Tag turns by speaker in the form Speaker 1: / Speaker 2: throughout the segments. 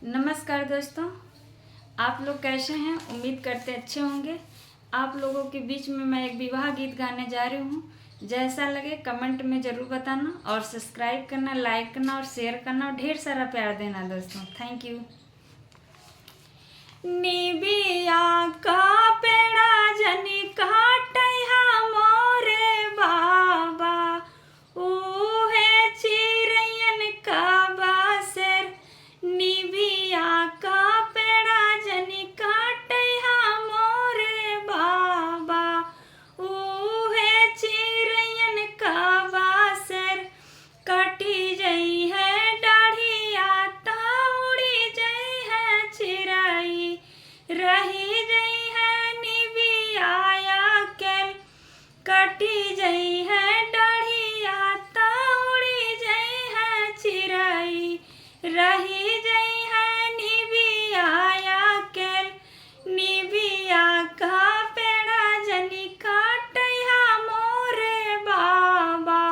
Speaker 1: नमस्कार दोस्तों, आप लोग कैसे हैं? उम्मीद करते अच्छे होंगे। आप लोगों के बीच में मैं एक विवाह गीत गाने जा रही हूँ। जैसा लगे कमेंट में ज़रूर बताना और सब्सक्राइब करना, लाइक करना और शेयर करना और ढेर सारा प्यार देना दोस्तों। Thank you. निबिया का पेड़ा जनी काटैहा मोरे बाबा, उहे चिरैयन का बासेर। निबिया का पेड़ा जनी काटैहा मोरे बाबा, उहे चिरैयन का बासेर। कटी जई है डाढ़िया ता उड़ी जई है चिराई, रही जई है निबिया केल। कटी जई है डाढ़िया ता उड़ी जई है चिराई, रही जई है निबिया केल। निबिया का पेड़ा जनी काटैहा मोरे बाबा,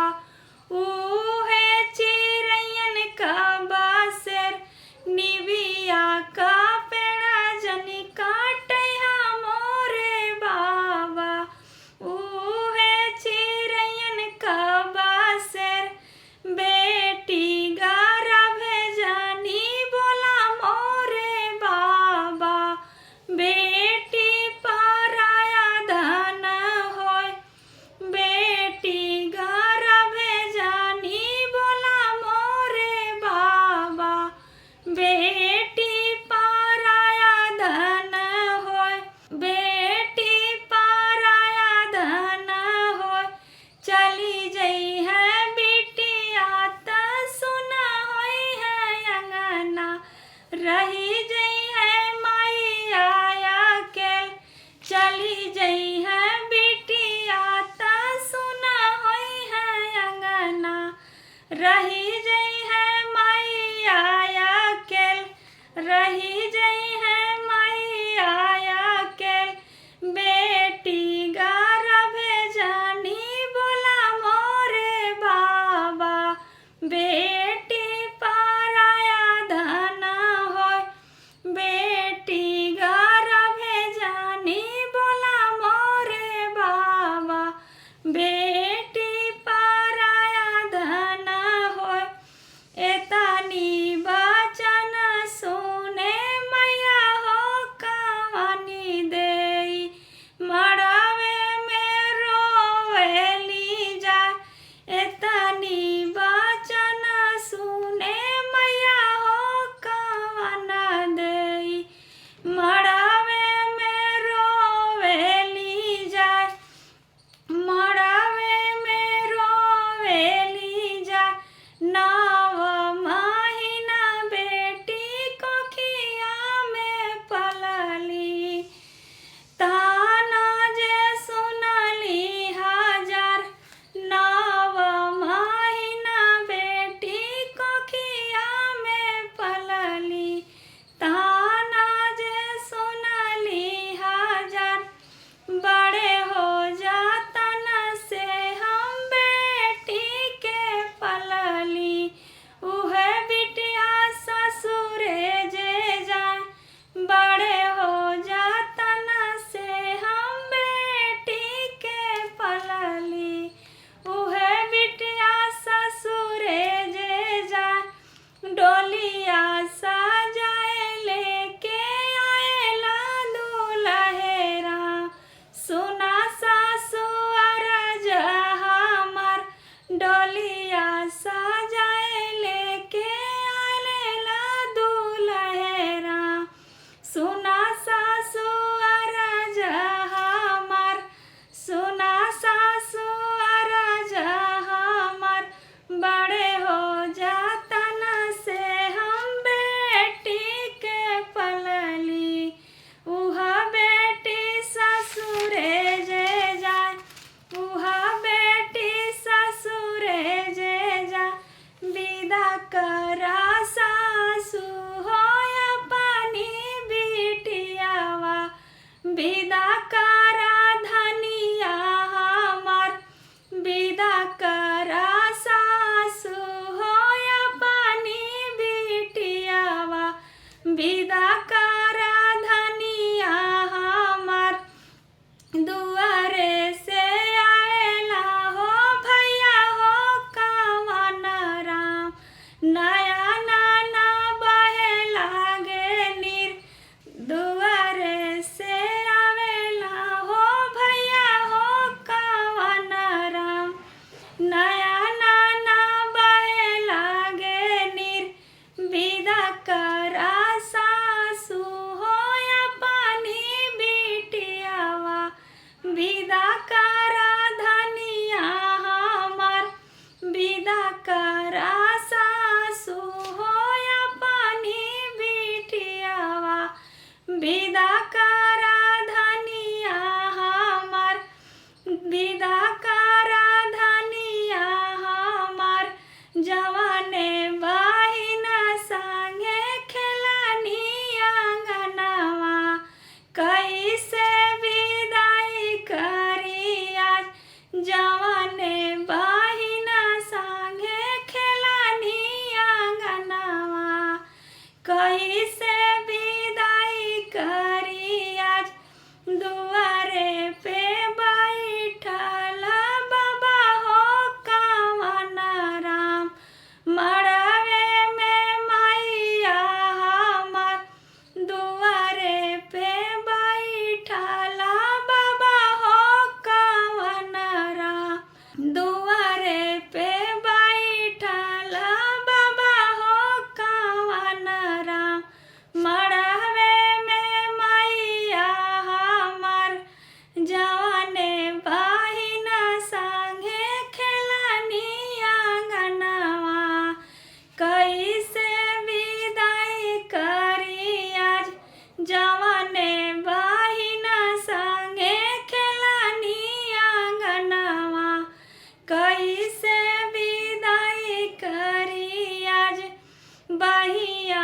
Speaker 1: उहे चिरैयन का बासेर। निबिया का पेड़ा जनी काटैहा मोरे बाबा, उहे चिरैयन का बासेर। बेटी गारा भेजानी बोला मोरे बाबा, बेटी पराया धन होय। बेटी गारा भेजानी बोला मोरे बाबा, बेटी पराया धन होय। बेटी पराया धन होय, चली जई है बिटिया त सुना होई है अंगना, रही जई है माइया केल। चली जई है बिटिया त सुना होई है अंगना, रही जई है माइया केल। रही जई है माइया केल। बेटी गारा भेजानी बोला मोरे बाबा, बेटी पराया धन होय। विदा करा धनिया हमार दुआरे से आएला हो भैया हो कवन राम नया नाना बहे लागे नीर दुआरे से आवेला हो भैया हो कवन राम नया नाना बहे लागे नीर विदा करा सासू हो या पानी बिटियावा विदा करा धनिया हमार विदा करा सासू हो या पानी बिटियावा विदा करा धनिया हमार विदा करा धनिया हमार जवाने बहिन संगे खेलनी आंगनवा कैसे विदाई करी आज जवाने बहिन संगे खेलनी आंगनवा कैसे विदाई करी आज दुआरे पे बैठल बाबा हो कवन राम मड़वे में मैया हमार दुआरे पे बैठल बाबा हो कवन राम दुआरे पे बैठल बाबा हो कवन राम मड़वे में मैया हमार जवाने बहिन संगे खेलनी आंगनवा कैसे विदाई करी आज जवाने बहिन संगे खेलनी आंगनवा कैसे विदाई करी आज बहिया